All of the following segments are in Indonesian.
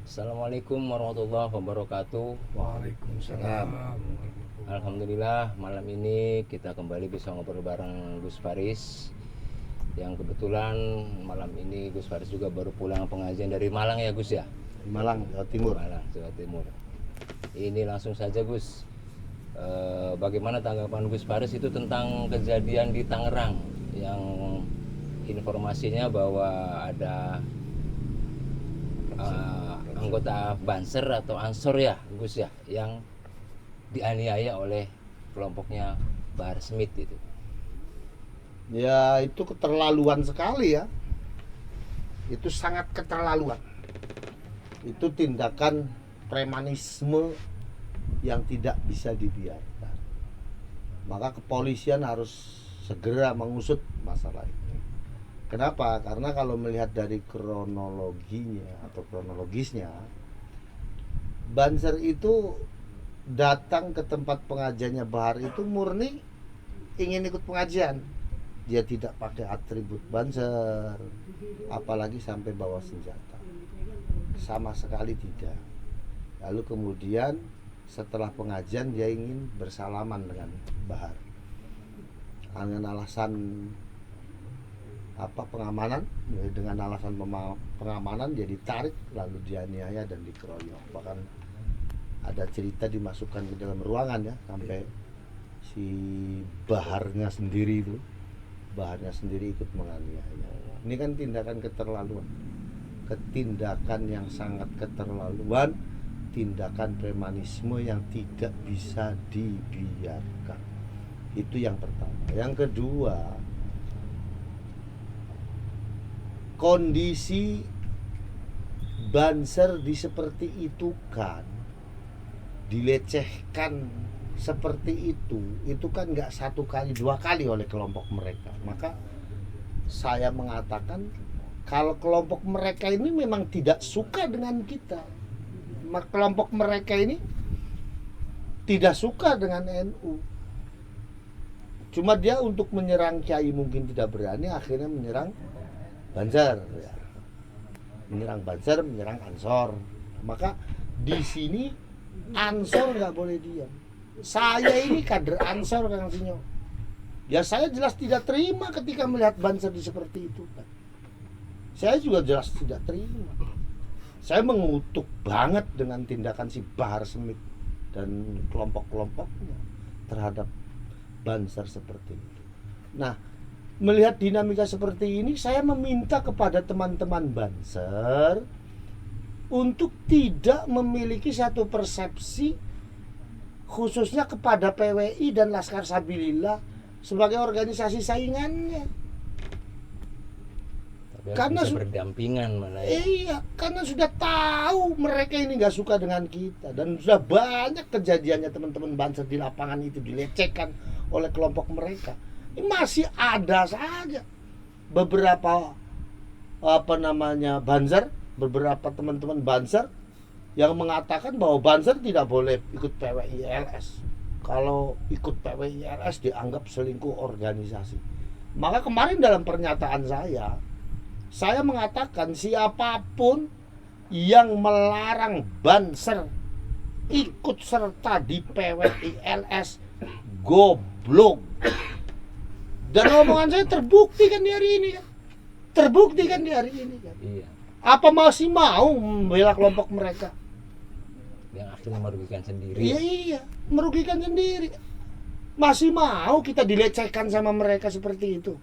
Assalamualaikum warahmatullahi wabarakatuh. Waalaikumsalam. Alhamdulillah malam ini kita kembali bisa ngobrol bareng Gus Faris. Yang kebetulan malam ini Gus Faris juga baru pulang pengajian dari Malang ya Gus ya? Di Malang, Jawa Timur. Malang, Jawa Timur. Ini langsung saja Gus. Bagaimana tanggapan Gus Faris itu tentang kejadian di Tangerang yang informasinya bahwa ada anggota Banser atau Ansor ya Gus ya yang dianiaya oleh kelompoknya Bahar Smith itu. Ya, itu keterlaluan sekali ya. Itu sangat keterlaluan. Itu tindakan premanisme yang tidak bisa dibiarkan. Maka kepolisian harus segera mengusut masalah ini. Kenapa? Karena kalau melihat dari kronologinya atau kronologisnya, Banser itu datang ke tempat pengajiannya Bahar itu murni ingin ikut pengajian. Dia tidak pakai atribut Banser, apalagi sampai bawa senjata. Sama sekali tidak. Lalu kemudian setelah pengajian dia ingin bersalaman dengan Bahar. Dengan alasan pengamanan, dengan alasan pengamanan dia ditarik lalu dianiaya dan dikeroyok. Bahkan ada cerita dimasukkan ke dalam ruangan ya, sampai si Baharnya sendiri ikut menganiaya. Ini kan tindakan keterlaluan, ketindakan yang sangat keterlaluan, tindakan premanisme yang tidak bisa dibiarkan. Itu yang pertama. Yang kedua, kondisi Banser seperti itu kan, dilecehkan seperti itu kan nggak satu kali dua kali oleh kelompok mereka. Maka saya mengatakan kalau kelompok mereka ini memang tidak suka dengan kita, kelompok mereka ini tidak suka dengan NU. Cuma dia untuk menyerang Kiai mungkin tidak berani, akhirnya menyerang Banser ya. Menyerang Banser, menyerang Ansor. Maka di sini Ansor nggak boleh diam. Saya ini kader Ansor Kang Sinyo. Ya saya jelas tidak terima ketika melihat Banser seperti itu kan. Saya juga jelas tidak terima. Saya mengutuk banget dengan tindakan si Bahar Smith dan kelompok-kelompoknya terhadap Banser seperti itu. Nah, melihat dinamika seperti ini, saya meminta kepada teman-teman Banser untuk tidak memiliki satu persepsi khususnya kepada PWI dan Laskar Sabilillah sebagai organisasi saingannya. Tapi Karena bisa berdampingan malah ya. Iya, karena sudah tahu mereka ini nggak suka dengan kita dan sudah banyak kejadiannya teman-teman Banser di lapangan itu dilecehkan oleh kelompok mereka. Ini masih ada saja beberapa Banser, beberapa teman-teman Banser yang mengatakan bahwa Banser tidak boleh ikut PWI-LS. Kalau ikut PWI-LS dianggap selingkuh organisasi. Maka kemarin dalam pernyataan saya mengatakan siapapun yang melarang Banser ikut serta di PWI-LS goblok. Dan omongan saya terbukti kan di hari ini kan. Iya. Apa masih mau membela kelompok mereka? Yang akhirnya merugikan sendiri. Iya, merugikan sendiri. Masih mau kita dilecehkan sama mereka seperti itu?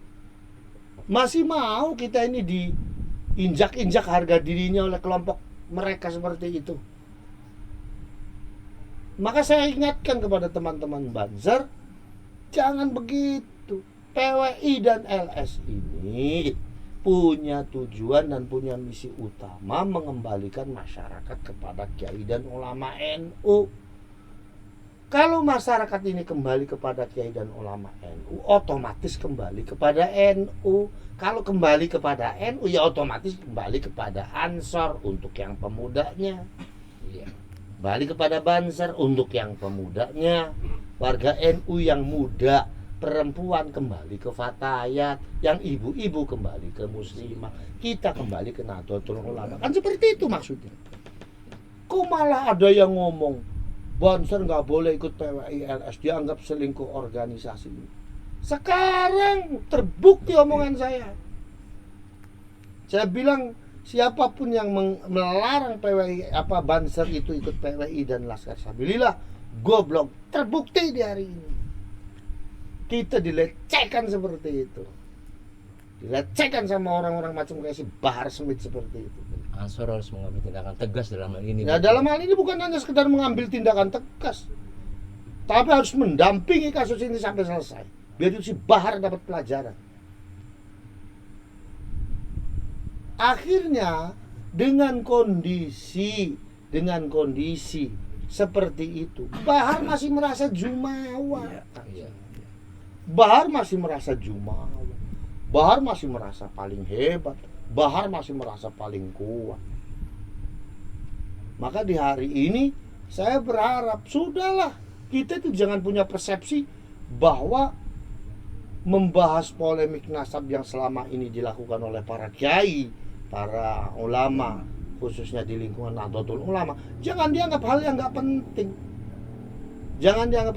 Masih mau kita ini diinjak-injak harga dirinya oleh kelompok mereka seperti itu? Maka saya ingatkan kepada teman-teman Banser, jangan begitu. PWI dan LS ini punya tujuan dan punya misi utama mengembalikan masyarakat kepada kiai dan ulama NU. Kalau masyarakat ini kembali kepada kiai dan ulama NU, otomatis kembali kepada NU. Kalau kembali kepada NU, ya otomatis kembali kepada Ansor untuk yang pemudanya. Iya. Balik kepada Banser untuk yang pemudanya. Warga NU yang muda, perempuan kembali ke Fatayat, yang ibu-ibu kembali ke Muslimah, kita kembali ke Nahdlatul Ulama. Kan seperti itu maksudnya. kok malah ada yang ngomong Banser nggak boleh ikut PWI-LS, dianggap selingkuh organisasi. Sekarang terbukti omongan saya. Saya bilang siapapun yang melarang PWI Banser itu ikut PWI dan Laskar Sabilillah goblok. Terbukti di hari ini. Kita dilecehkan seperti itu. Dilecehkan sama orang-orang macam kayak si Bahar Smith seperti itu. Ansor harus mengambil tindakan tegas dalam hal ini. Ya, dalam hal ini bukan hanya sekedar mengambil tindakan tegas, tapi harus mendampingi kasus ini sampai selesai. Biar itu si Bahar dapat pelajaran. Akhirnya dengan kondisi seperti itu, Bahar masih merasa jumawa. Iya. Bahar masih merasa jumawa. Bahar masih merasa paling hebat. Bahar masih merasa paling kuat. Maka di hari ini saya berharap sudahlah, kita itu jangan punya persepsi bahwa membahas polemik nasab yang selama ini dilakukan oleh para kiai, para ulama, khususnya di lingkungan Nahdlatul Ulama, jangan dianggap hal yang nggak penting. Jangan dianggap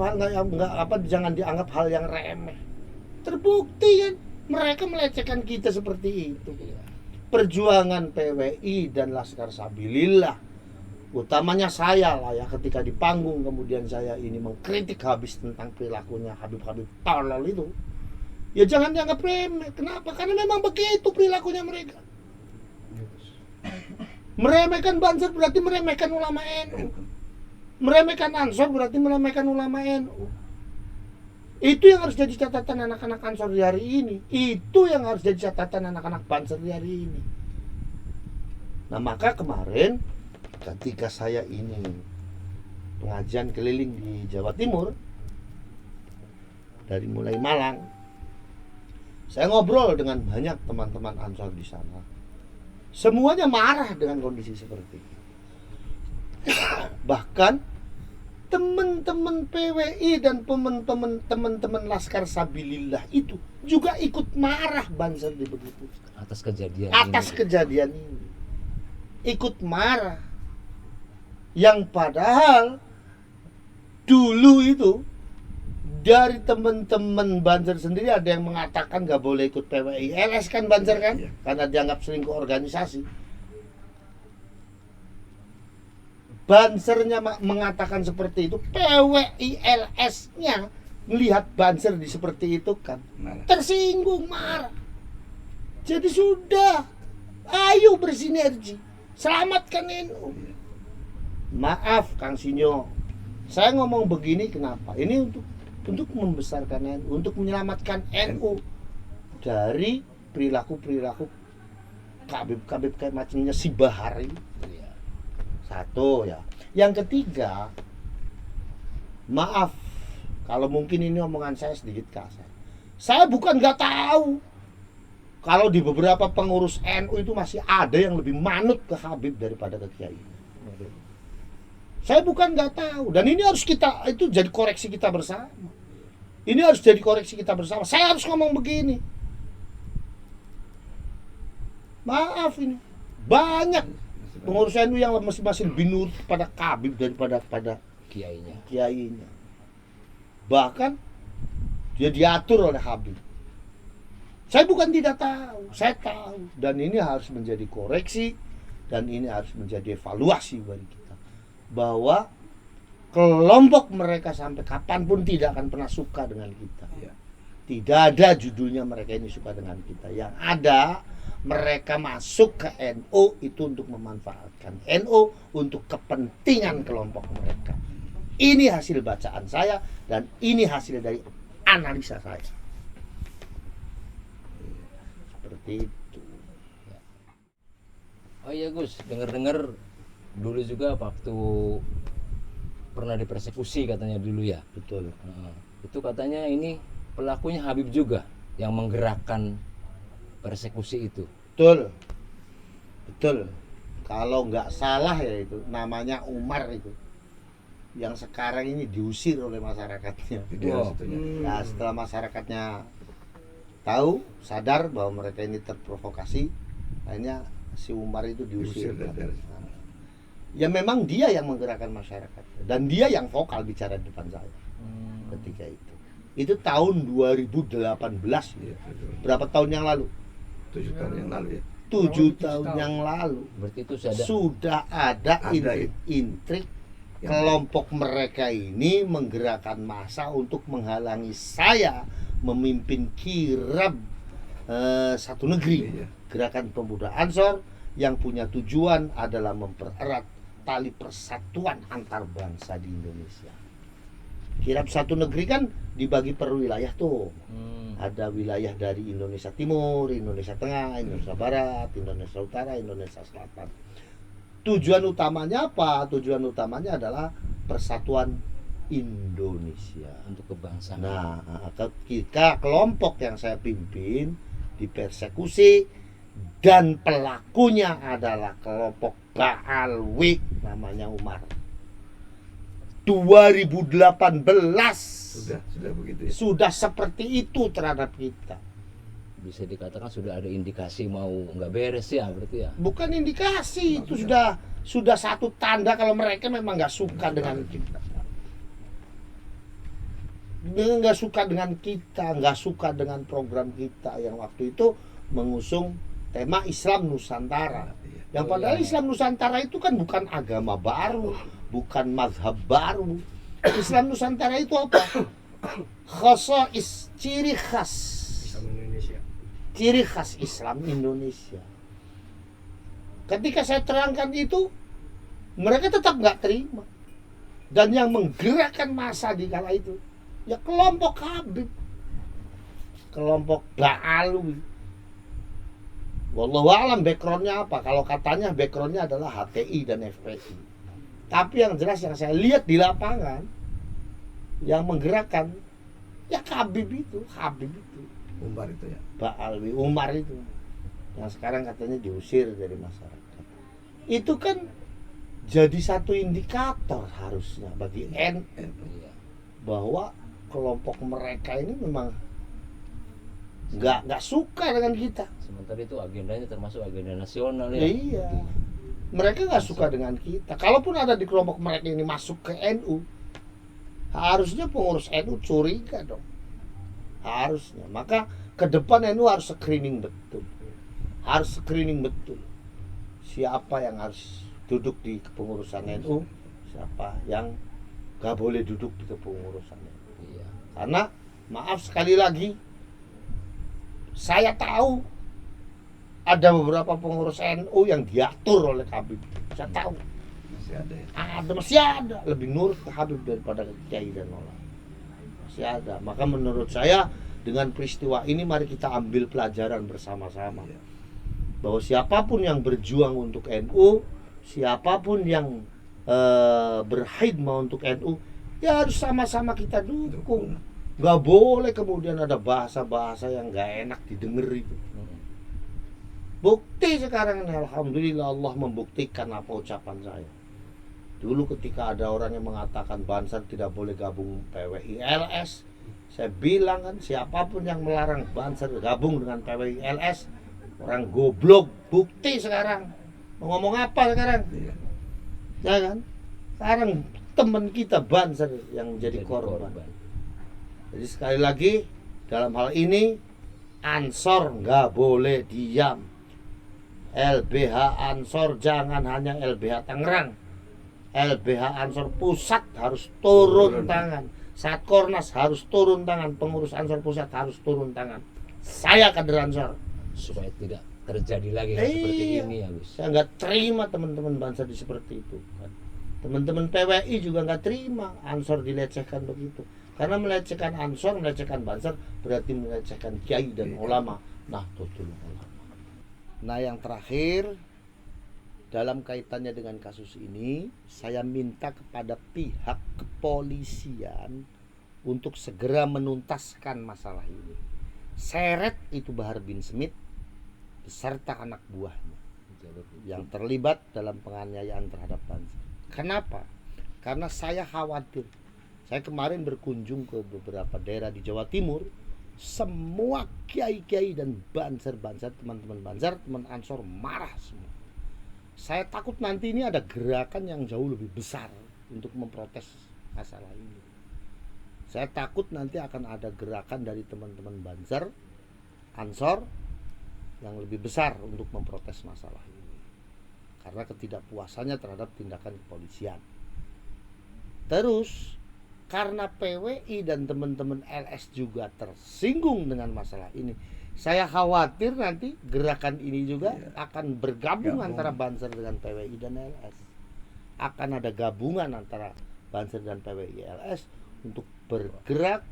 hal yang remeh. Terbukti kan mereka melecehkan kita seperti itu. Perjuangan PWI dan Laskar Sabilillah, utamanya saya lah ya, ketika di panggung kemudian saya ini mengkritik habis tentang perilakunya Habib-Habib tolol itu, ya jangan dianggap remeh. Kenapa? Karena memang begitu perilakunya mereka. Meremehkan Banser berarti meremehkan ulama NU. Meremehkan Ansor berarti meremehkan ulama NU. Itu yang harus jadi catatan anak-anak Ansor di hari ini. Itu yang harus jadi catatan anak-anak Banser di hari ini. Nah, maka kemarin ketika saya ini pengajian keliling di Jawa Timur, dari mulai Malang, saya ngobrol dengan banyak teman-teman Ansor di sana. Semuanya marah dengan kondisi seperti itu. Bahkan teman-teman PWI dan teman-teman Laskar Sabilillah itu juga ikut marah Banser di begitu. Atas kejadian ini. Ikut marah. Yang padahal dulu itu dari teman-teman Banser sendiri ada yang mengatakan nggak boleh ikut PWI LS kan Banser kan, karena dianggap selingkuh organisasi. Bansernya mengatakan seperti itu, PWILS-nya melihat Banser di seperti itu kan tersinggung, marah. Jadi sudah, ayo bersinergi, selamatkan NU. Maaf Kang Sinyo, saya ngomong begini kenapa? Ini untuk membesarkan NU, untuk menyelamatkan NU dari perilaku kabib kayak macamnya si Bahar ini. Satu ya. Yang ketiga, maaf kalau mungkin ini omongan saya sedikit kasar. Saya bukan nggak tahu kalau di beberapa pengurus NU itu masih ada yang lebih manut ke Habib daripada ke Kiai. Saya bukan nggak tahu, dan ini harus itu jadi koreksi kita bersama. Ini harus jadi koreksi kita bersama. Saya harus ngomong begini. Maaf ini banyak pengurus NU yang masih lebih nurut pada Habib daripada pada kiainya. Bahkan dia diatur oleh Habib. Saya bukan tidak tahu, saya tahu, dan ini harus menjadi koreksi dan ini harus menjadi evaluasi bagi kita bahwa kelompok mereka sampai kapanpun tidak akan pernah suka dengan kita. Tidak ada judulnya mereka ini suka dengan kita. Yang ada mereka masuk ke NU itu untuk memanfaatkan NU untuk kepentingan kelompok mereka. Ini hasil bacaan saya dan ini hasil dari analisa saya. Seperti itu. Oh iya Gus, dengar-dengar dulu juga waktu pernah dipersekusi katanya dulu ya. Betul. Itu katanya ini pelakunya Habib juga yang menggerakkan persekusi itu. Betul. Kalau nggak salah ya itu namanya Umar itu, yang sekarang ini diusir oleh masyarakatnya. Nah, setelah masyarakatnya tahu, sadar bahwa mereka ini terprovokasi, akhirnya si Umar itu diusir. Ya memang dia yang menggerakkan masyarakat dan dia yang vokal bicara di depan saya ketika itu. Itu tahun 2018. Iya, betul. Berapa tahun yang lalu? 7 tahun yang lalu ya. 7 tahun yang lalu. Berarti itu Sudah ada Ada, ya. intrik Yang- kelompok mereka ini menggerakkan massa untuk menghalangi saya memimpin kirab satu negeri. Iya. Gerakan Pemuda Ansor yang punya tujuan adalah mempererat tali persatuan antar bangsa di Indonesia. Kirab satu negeri kan dibagi per wilayah tuh. Ada wilayah dari Indonesia Timur, Indonesia Tengah, Indonesia Barat, Indonesia Utara, Indonesia Selatan. Tujuan utamanya apa? Tujuan utamanya adalah persatuan Indonesia. untuk kebangsaan. Nah, ketika kelompok yang saya pimpin dipersekusi dan pelakunya adalah kelompok Baalwi namanya Umar. 2018 Sudah begitu ya. sudah seperti itu terhadap kita. Bisa dikatakan sudah ada indikasi mau nggak beres ya berarti ya. Bukan indikasi, itu sudah satu tanda kalau mereka memang nggak suka dengan kita. Nggak suka dengan kita, nggak suka dengan program kita yang waktu itu mengusung tema Islam Nusantara. Iya. Yang padahal Islam Nusantara itu kan bukan agama baru, bukan mazhab baru. Islam Nusantara itu apa? Khasais, ciri khas. Islam Indonesia. Ciri khas Islam Indonesia. Ketika saya terangkan itu, mereka tetap nggak terima. Dan yang menggerakkan massa di kala itu, ya kelompok Habib, kelompok Baalwi. Wallahu alam backgroundnya apa? Kalau katanya backgroundnya adalah HTI dan FPI. Tapi yang jelas yang saya lihat di lapangan, yang menggerakkan, ya Habib itu. Umbar itu ya. Baalwi Umar itu yang sekarang katanya diusir dari masyarakat. Itu kan jadi satu indikator harusnya bagi NU Iya. bahwa kelompok mereka ini memang nggak suka dengan kita. Sementara itu agendanya termasuk agenda nasional ya. Iya, mereka nggak suka dengan kita. Kalaupun ada di kelompok mereka ini masuk ke NU, harusnya pengurus NU curiga dong. Harusnya. Maka ke depan NU harus screening betul. Harus screening betul. Siapa yang harus duduk di kepengurusan NU, siapa yang gak boleh duduk di kepengurusan NU. Iya. Karena maaf sekali lagi, saya tahu ada beberapa pengurus NU yang diatur oleh Habib. Saya tahu. Masih ada ya. Masih ada lebih nurut ke Habib daripada ke Kiai dan Ulama. Masih ada. Maka menurut saya dengan peristiwa ini mari kita ambil pelajaran bersama-sama Iya. bahwa siapapun yang berjuang untuk NU, siapapun yang berkhidmah untuk NU, ya harus sama-sama kita dukung. Gak boleh kemudian ada bahasa-bahasa yang gak enak didengar itu. Bukti sekarang ini, alhamdulillah Allah membuktikan apa ucapan saya. Dulu ketika ada orang yang mengatakan Banser tidak boleh gabung PWI LS, saya bilang kan siapapun yang melarang Banser gabung dengan PWI LS, orang goblok. Bukti sekarang. Mau ngomong apa sekarang? Iya. Ya kan? Sekarang teman kita Banser yang jadi korban. Jadi sekali lagi dalam hal ini Ansor nggak boleh diam. LBH Ansor jangan hanya LBH Tangerang. LBH Ansor Pusat harus turun tangan. Satkornas harus turun tangan. Pengurus Ansor Pusat harus turun tangan. Saya kader Ansor. Supaya tidak terjadi lagi hal seperti Iya. ini ya Gus. Saya nggak terima teman-teman Banser seperti itu. Teman-teman PWI juga nggak terima Ansor dilecehkan begitu. Karena melecehkan Ansor, melecehkan Banser berarti melecehkan Kiai dan ulama. Nahdlatul Ulama. Nah yang terakhir, dalam kaitannya dengan kasus ini, saya minta kepada pihak kepolisian untuk segera menuntaskan masalah ini. Seret itu Bahar bin Smith beserta anak buahnya yang terlibat dalam penganiayaan terhadap Banser. Kenapa? Karena saya khawatir. Saya kemarin berkunjung ke beberapa daerah di Jawa Timur, semua kiai-kiai dan Banser, teman-teman Banser, teman Ansor marah semua. Saya takut nanti ini ada gerakan yang jauh lebih besar untuk memprotes masalah ini. Saya takut nanti akan ada gerakan dari teman-teman Banser, Ansor yang lebih besar untuk memprotes masalah ini. Karena ketidakpuasannya terhadap tindakan kepolisian. Terus karena PWI dan teman-teman LS juga tersinggung dengan masalah ini, saya khawatir nanti gerakan ini juga akan bergabung antara Banser dengan PWI dan LS. Akan ada gabungan antara Banser dan PWI LS untuk bergerak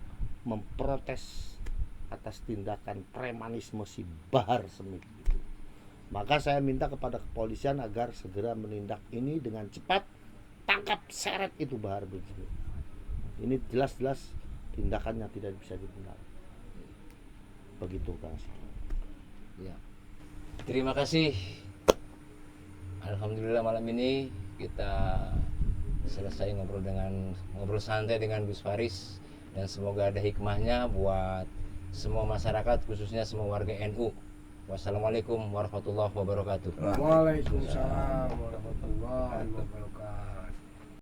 memprotes atas tindakan premanisme si Bahar Smith itu. Maka saya minta kepada kepolisian agar segera menindak ini dengan cepat, tangkap seret itu Bahar Smith. Ini jelas-jelas tindakannya tidak bisa dibenarkan. Begitu Kang Siki. Ya. Terima kasih. Alhamdulillah malam ini kita selesai ngobrol santai dengan Gus Faris, dan semoga ada hikmahnya buat semua masyarakat, khususnya semua warga NU. Wassalamualaikum warahmatullahi wabarakatuh. Waalaikumsalam warahmatullahi wabarakatuh.